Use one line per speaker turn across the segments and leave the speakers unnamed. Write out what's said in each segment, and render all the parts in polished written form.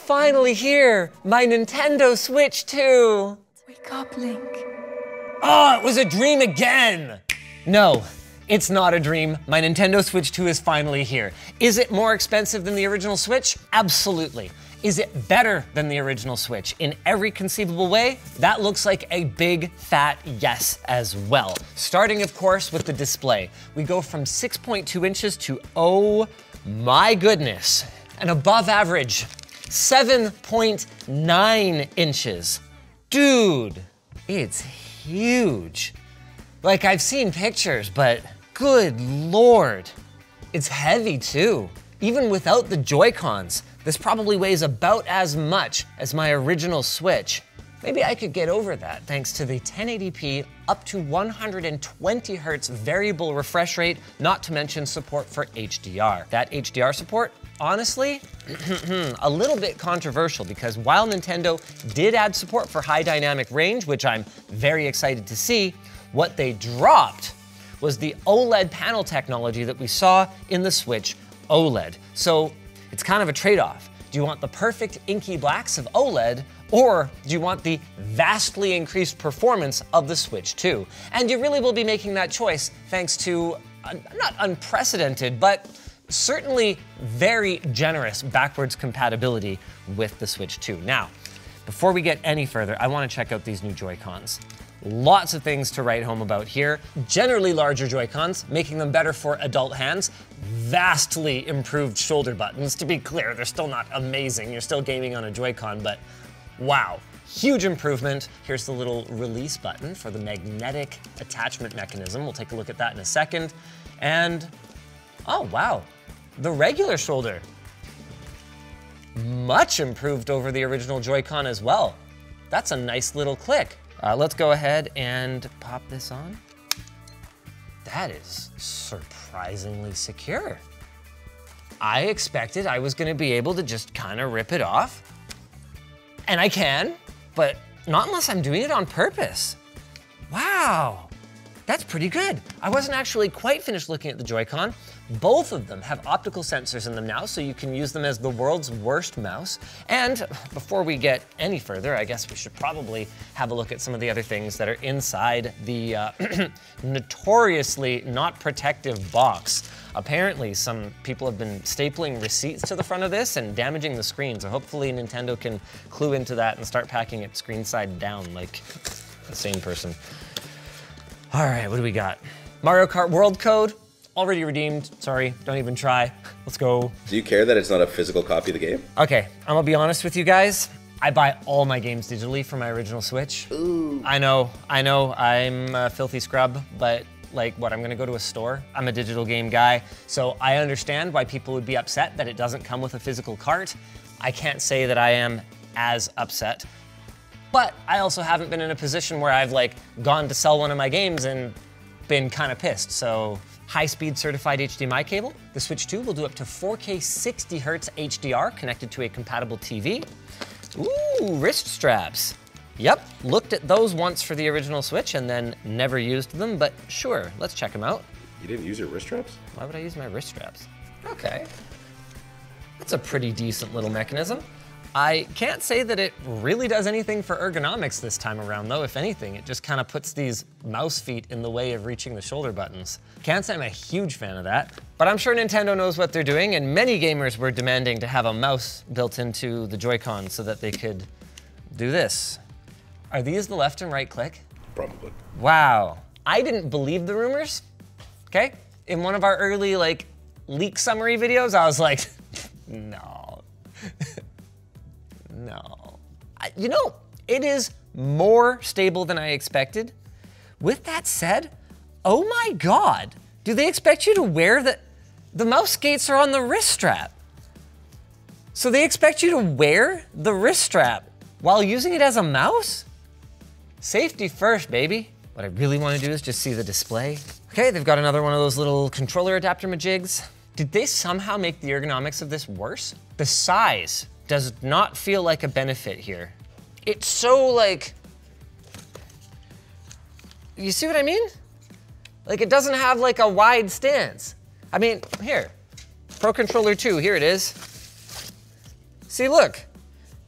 finally here, my Nintendo Switch 2.
Wake up, Link.
Oh, it was a dream again. No, it's not a dream. My Nintendo Switch 2 is finally here. Is it more expensive than the original Switch? Absolutely. Is it better than the original Switch in every conceivable way? That looks like a big fat yes as well. Starting, of course, with the display. We go from 6.2 inches to, oh my goodness, an above average 7.9 inches. Dude, it's huge. Like, I've seen pictures, but good Lord. It's heavy too. Even without the Joy-Cons, this probably weighs about as much as my original Switch. Maybe I could get over that thanks to the 1080p up to 120 Hertz variable refresh rate, not to mention support for HDR. That HDR support, honestly, a little bit controversial because while Nintendo did add support for high dynamic range, which I'm very excited to see, what they dropped was the OLED panel technology that we saw in the Switch OLED. So it's kind of a trade-off. Do you want the perfect inky blacks of OLED, or do you want the vastly increased performance of the Switch 2? And you really will be making that choice thanks to, not unprecedented, but certainly very generous backwards compatibility with the Switch 2. Now, before we get any further, I want to check out these new Joy-Cons. Lots of things to write home about here. Generally larger Joy-Cons, making them better for adult hands. Vastly improved shoulder buttons. To be clear, they're still not amazing. You're still gaming on a Joy-Con, but wow. Huge improvement. Here's the little release button for the magnetic attachment mechanism. We'll take a look at that in a second. And, oh wow, the regular shoulder. Much improved over the original Joy-Con as well. That's a nice little click. Let's go ahead and pop this on. That is surprisingly secure. I expected I was gonna be able to just kind of rip it off. And I can, but not unless I'm doing it on purpose. Wow, that's pretty good. I wasn't actually quite finished looking at the Joy-Con. Both of them have optical sensors in them now, so you can use them as the world's worst mouse. And before we get any further, I guess we should probably have a look at some of the other things that are inside the notoriously not protective box. Apparently, some people have been stapling receipts to the front of this and damaging the screen, so hopefully Nintendo can clue into that and start packing it screen side down like a sane person. All right, what do we got? Mario Kart World Code. Already redeemed, sorry, don't even try. Let's go.
Do you care that it's not a physical copy of the game?
Okay, I'm gonna be honest with you guys. I buy all my games digitally for my original Switch.
Ooh.
I know, I'm a filthy scrub, but like what, I'm gonna go to a store? I'm a digital game guy, so I understand why people would be upset that it doesn't come with a physical cart. I can't say that I am as upset, but I also haven't been in a position where I've like gone to sell one of my games and been kind of pissed, so. High-speed certified HDMI cable. The Switch 2 will do up to 4K 60 Hertz HDR connected to a compatible TV. Ooh, wrist straps. Yep, looked at those once for the original Switch and then never used them, but sure, let's check them out.
You didn't use your wrist straps?
Why would I use my wrist straps? Okay. That's a pretty decent little mechanism. I can't say that it really does anything for ergonomics this time around though. If anything, it just kind of puts these mouse feet in the way of reaching the shoulder buttons. Can't say I'm a huge fan of that, but I'm sure Nintendo knows what they're doing, and many gamers were demanding to have a mouse built into the Joy-Con so that they could do this. Are these the left and right click?
Probably.
Wow, I didn't believe the rumors, okay? In one of our early like leak summary videos, I was like, no. No. You know, it is more stable than I expected. With that said, oh my God, do they expect you to wear the mouse gates are on the wrist strap? So they expect you to wear the wrist strap while using it as a mouse? Safety first, baby. What I really want to do is just see the display. Okay, they've got another one of those little controller adapter majigs. Did they somehow make the ergonomics of this worse? The size does not feel like a benefit here. It's so like, you see what I mean? Like it doesn't have like a wide stance. I mean, here, Pro Controller 2, here it is. See, look,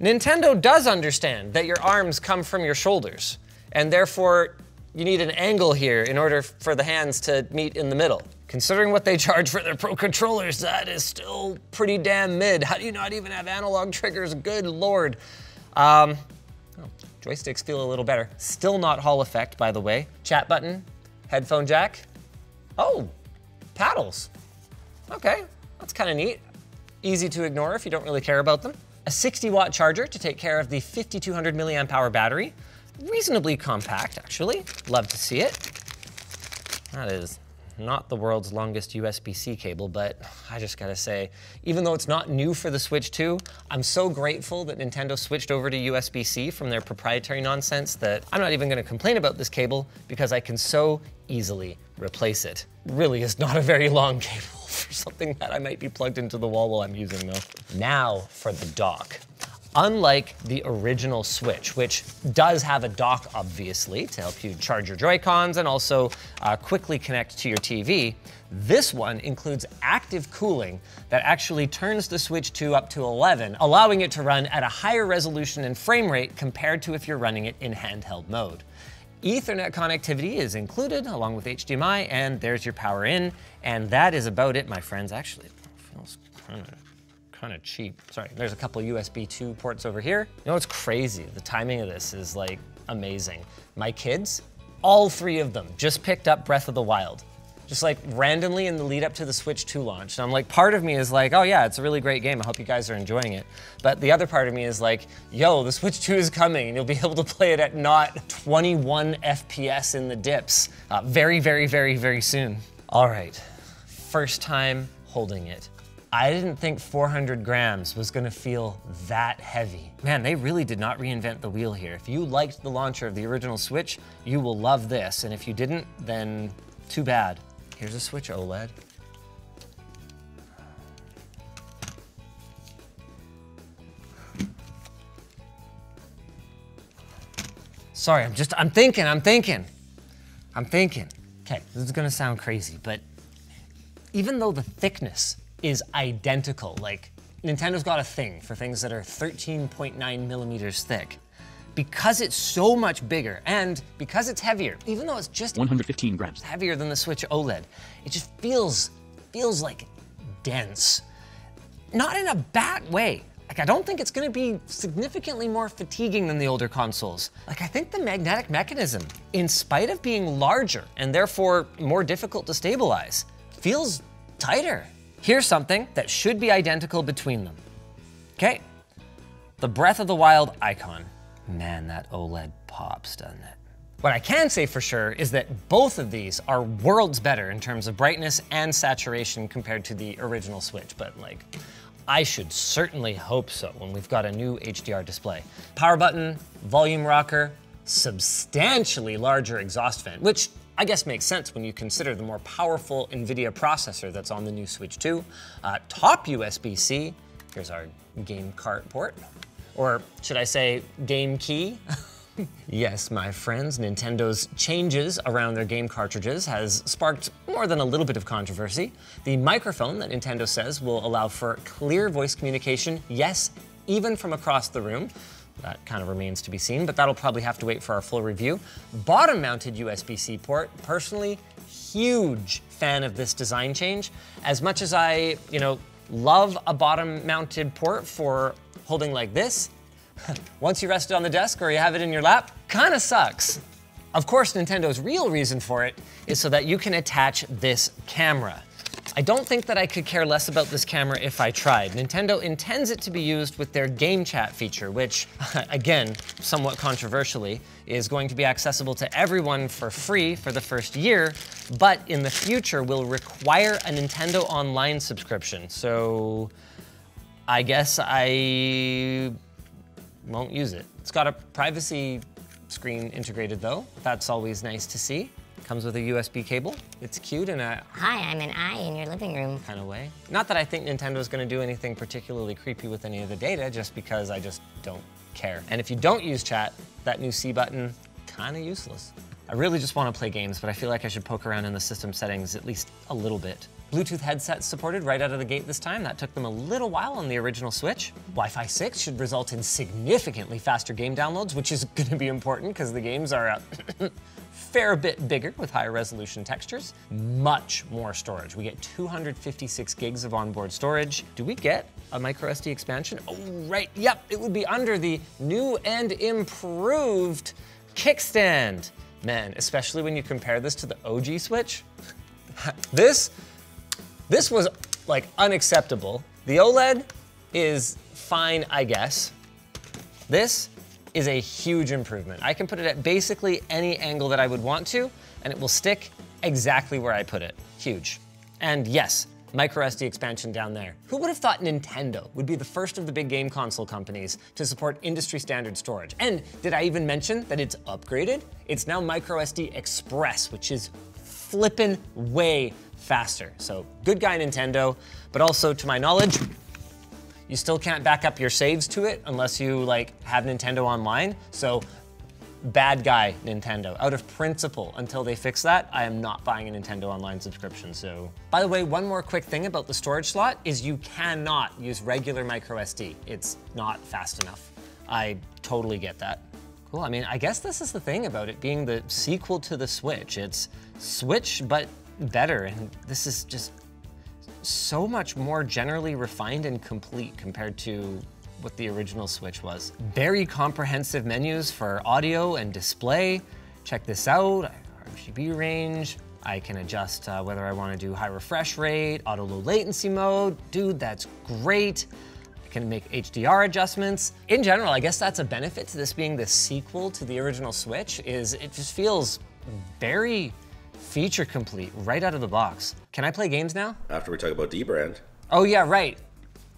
Nintendo does understand that your arms come from your shoulders, and therefore you need an angle here in order for the hands to meet in the middle. Considering what they charge for their Pro controllers, that is still pretty damn mid. How do you not even have analog triggers? Good Lord. Joysticks feel a little better. Still not Hall effect, by the way. Chat button, headphone jack. Oh, paddles. Okay, that's kind of neat. Easy to ignore if you don't really care about them. A 60-watt charger to take care of the 5200 milliamp hour battery. Reasonably compact, actually. Love to see it. That is not the world's longest USB-C cable, but I just gotta say, even though it's not new for the Switch 2, I'm so grateful that Nintendo switched over to USB-C from their proprietary nonsense that I'm not even gonna complain about this cable because I can so easily replace it. Really is not a very long cable for something that I might be plugged into the wall while I'm using though. Now for the dock. Unlike the original Switch, which does have a dock, obviously, to help you charge your Joy-Cons and also quickly connect to your TV, this one includes active cooling that actually turns the Switch 2 up to 11, allowing it to run at a higher resolution and frame rate compared to if you're running it in handheld mode. Ethernet connectivity is included along with HDMI, and there's your power in, and that is about it, my friends. Actually, it feels kind of cheap. Sorry, there's a couple USB 2 ports over here. You know what's crazy? The timing of this is like amazing. My kids, all 3 of them just picked up Breath of the Wild. Just like randomly in the lead up to the Switch 2 launch. And I'm like, part of me is like, oh yeah, it's a really great game. I hope you guys are enjoying it. But the other part of me is like, yo, the Switch 2 is coming and you'll be able to play it at not 21 FPS in the dips very, very, very, very soon. All right, first time holding it. I didn't think 400 grams was gonna feel that heavy. Man, they really did not reinvent the wheel here. If you liked the launcher of the original Switch, you will love this. And if you didn't, then too bad. Here's a Switch OLED. Sorry, I'm thinking. Okay, this is gonna sound crazy, but even though the thickness is identical, like Nintendo's got a thing for things that are 13.9 millimeters thick. Because it's so much bigger and because it's heavier, even though it's just
115 grams
heavier than the Switch OLED, it just feels like dense. Not in a bad way. Like, I don't think it's gonna be significantly more fatiguing than the older consoles. Like, I think the magnetic mechanism, in spite of being larger and therefore more difficult to stabilize, feels tighter. Here's something that should be identical between them. Okay, the Breath of the Wild icon. Man, that OLED pops, doesn't it? What I can say for sure is that both of these are worlds better in terms of brightness and saturation compared to the original Switch, but like, I should certainly hope so when we've got a new HDR display. Power button, volume rocker, substantially larger exhaust vent, which I guess makes sense when you consider the more powerful NVIDIA processor that's on the new Switch 2. Top USB-C, here's our game cart port. Or should I say game key? Yes, my friends, Nintendo's changes around their game cartridges has sparked more than a little bit of controversy. The microphone that Nintendo says will allow for clear voice communication, yes, even from across the room. That kind of remains to be seen, but that'll probably have to wait for our full review. Bottom-mounted USB-C port, personally, huge fan of this design change. As much as I, love a bottom-mounted port for holding like this, once you rest it on the desk or you have it in your lap, kind of sucks. Of course, Nintendo's real reason for it is so that you can attach this camera. I don't think that I could care less about this camera if I tried. Nintendo intends it to be used with their game chat feature, which, again, somewhat controversially, is going to be accessible to everyone for free for the first year, but in the future will require a Nintendo Online subscription. So I guess I won't use it. It's got a privacy screen integrated though. That's always nice to see. Comes with a USB cable. It's cute in a
hi, I'm an eye in your living room
kind of way. Not that I think Nintendo's gonna do anything particularly creepy with any of the data, just because I just don't care. And if you don't use chat, that new C button, kind of useless. I really just want to play games, but I feel like I should poke around in the system settings at least a little bit. Bluetooth headsets supported right out of the gate this time. That took them a little while on the original Switch. Wi-Fi 6 should result in significantly faster game downloads, which is gonna be important because the games are a fair bit bigger with higher resolution textures. Much more storage. We get 256 gigs of onboard storage. Do we get a micro SD expansion? Oh, right, yep, it would be under the new and improved kickstand. Man, especially when you compare this to the OG Switch. This was like unacceptable. The OLED is fine, I guess. This is a huge improvement. I can put it at basically any angle that I would want to, and it will stick exactly where I put it. Huge. And yes, micro SD expansion down there. Who would have thought Nintendo would be the first of the big game console companies to support industry standard storage? And did I even mention that it's upgraded? It's now micro SD Express, which is flippin' way faster. So good guy Nintendo, but also to my knowledge, you still can't back up your saves to it unless you like have Nintendo Online. So bad guy Nintendo. Out of principle, until they fix that, I am not buying a Nintendo Online subscription. So, by the way, one more quick thing about the storage slot is you cannot use regular micro SD. It's not fast enough. I totally get that. Cool, I mean, I guess this is the thing about it being the sequel to the Switch. It's Switch, but better, and this is just so much more generally refined and complete compared to what the original Switch was. Very comprehensive menus for audio and display. Check this out, RGB range. I can adjust whether I want to do high refresh rate, auto low latency mode. Dude, that's great. I can make HDR adjustments. In general, I guess that's a benefit to this being the sequel to the original Switch, is it just feels very feature complete right out of the box. Can I play games now?
After we talk about dbrand.
Oh yeah, right.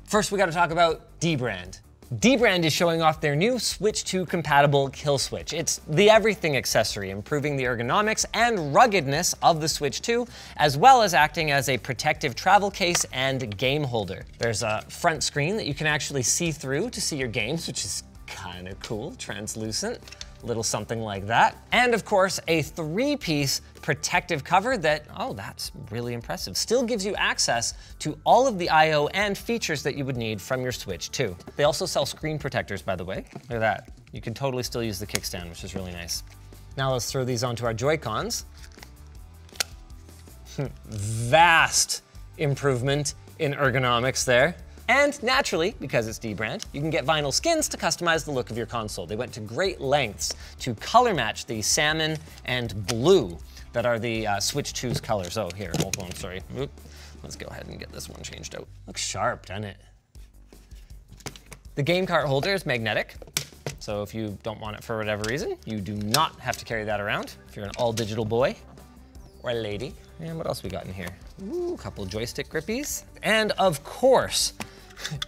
First we gotta talk about dbrand. Dbrand is showing off their new Switch 2 compatible kill switch. It's the everything accessory, improving the ergonomics and ruggedness of the Switch 2, as well as acting as a protective travel case and game holder. There's a front screen that you can actually see through to see your games, which is kind of cool, translucent. Little something like that. And of course, a 3-piece protective cover that, oh, that's really impressive. Still gives you access to all of the I/O and features that you would need from your Switch 2. They also sell screen protectors, by the way. Look at that. You can totally still use the kickstand, which is really nice. Now let's throw these onto our Joy-Cons. Vast improvement in ergonomics there. And naturally, because it's dbrand, you can get vinyl skins to customize the look of your console. They went to great lengths to color match the salmon and blue that are the Switch 2's colors. Oh, here, hold on, sorry. Oop. Let's go ahead and get this one changed out. Looks sharp, doesn't it? The game cart holder is magnetic, so if you don't want it for whatever reason, you do not have to carry that around if you're an all-digital boy or lady. And what else we got in here? Ooh, a couple joystick grippies. And of course,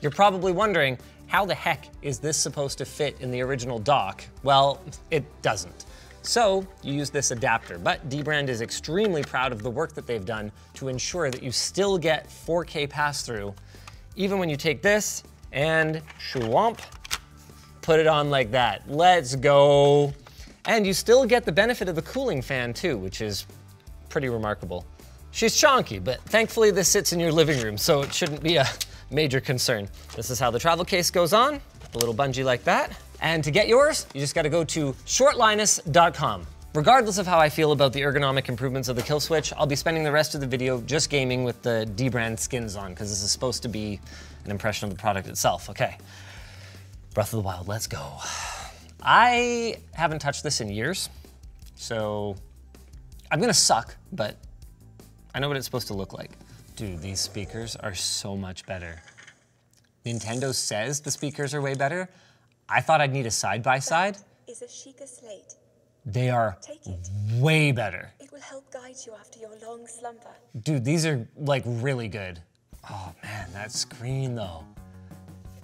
you're probably wondering, how the heck is this supposed to fit in the original dock? Well, it doesn't. So you use this adapter, but dbrand is extremely proud of the work that they've done to ensure that you still get 4K pass-through, even when you take this and shwomp, put it on like that. Let's go. And you still get the benefit of the cooling fan too, which is pretty remarkable. She's chonky, but thankfully this sits in your living room, so it shouldn't be a major concern. This is how the travel case goes on, a little bungee like that. And to get yours, you just gotta go to shortlinus.com. Regardless of how I feel about the ergonomic improvements of the kill switch, I'll be spending the rest of the video just gaming with the dbrand skins on, because this is supposed to be an impression of the product itself. Okay, Breath of the Wild, let's go. I haven't touched this in years, so I'm gonna suck, but I know what it's supposed to look like. Dude, these speakers are so much better. Nintendo says the speakers are way better. I thought I'd need a side-by-side.
Is a Sheikah slate.
They are
Take it.
way better.
It will help guide you after your long slumber.
Dude, these are like really good. Oh man, that screen though.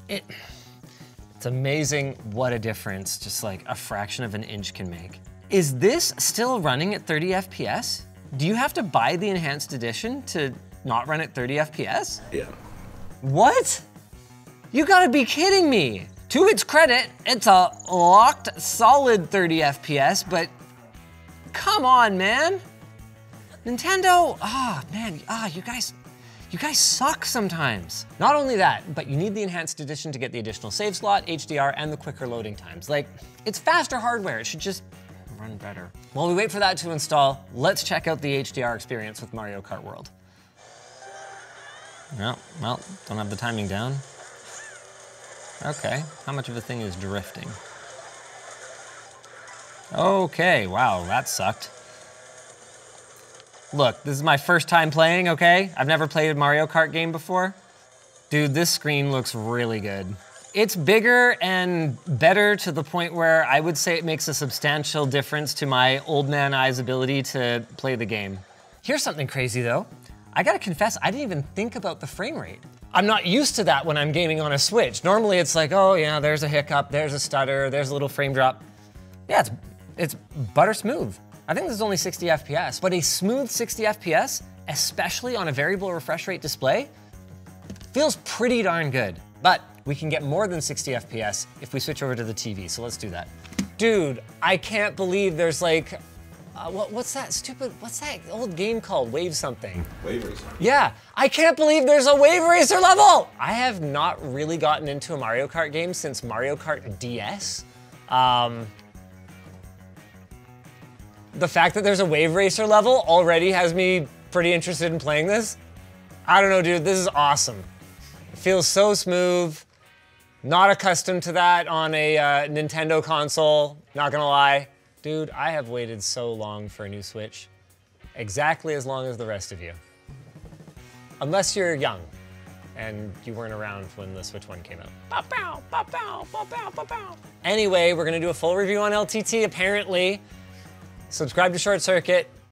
It's amazing what a difference just like a fraction of an inch can make. Is this still running at 30 FPS? Do you have to buy the enhanced edition to not run at 30 FPS?
Yeah.
What? You gotta be kidding me. To its credit, it's a locked, solid 30 FPS, but come on, man. Nintendo, you guys, You guys suck sometimes. Not only that, but you need the enhanced edition to get the additional save slot, HDR, and the quicker loading times. Like, it's faster hardware. It should just run better. While we wait for that to install, let's check out the HDR experience with Mario Kart World. No, well, don't have the timing down. Okay, how much of a thing is drifting? Okay, wow, that sucked. Look, this is my first time playing, okay? I've never played a Mario Kart game before. Dude, this screen looks really good. It's bigger and better to the point where I would say it makes a substantial difference to my old man eyes ability to play the game. Here's something crazy though. I gotta confess, I didn't even think about the frame rate. I'm not used to that when I'm gaming on a Switch. Normally it's like, oh yeah, there's a hiccup, there's a stutter, there's a little frame drop. Yeah, it's butter smooth. I think this is only 60 FPS, but a smooth 60 FPS, especially on a variable refresh rate display, feels pretty darn good. But we can get more than 60 FPS if we switch over to the TV, so let's do that. Dude, I can't believe there's like, what's that old game called? Wave something.
Wave Racer.
Yeah, I can't believe there's a Wave Racer level! I have not really gotten into a Mario Kart game since Mario Kart DS. The fact that there's a Wave Racer level already has me pretty interested in playing this. I don't know, dude, this is awesome. It feels so smooth. Not accustomed to that on a Nintendo console, not gonna lie. Dude, I have waited so long for a new Switch. Exactly as long as the rest of you. Unless you're young and you weren't around when the Switch 1 came out. Pow, pow, pow, pow, pow, pow, pow, pow. Anyway, we're gonna do a full review on LTT apparently. Subscribe to ShortCircuit,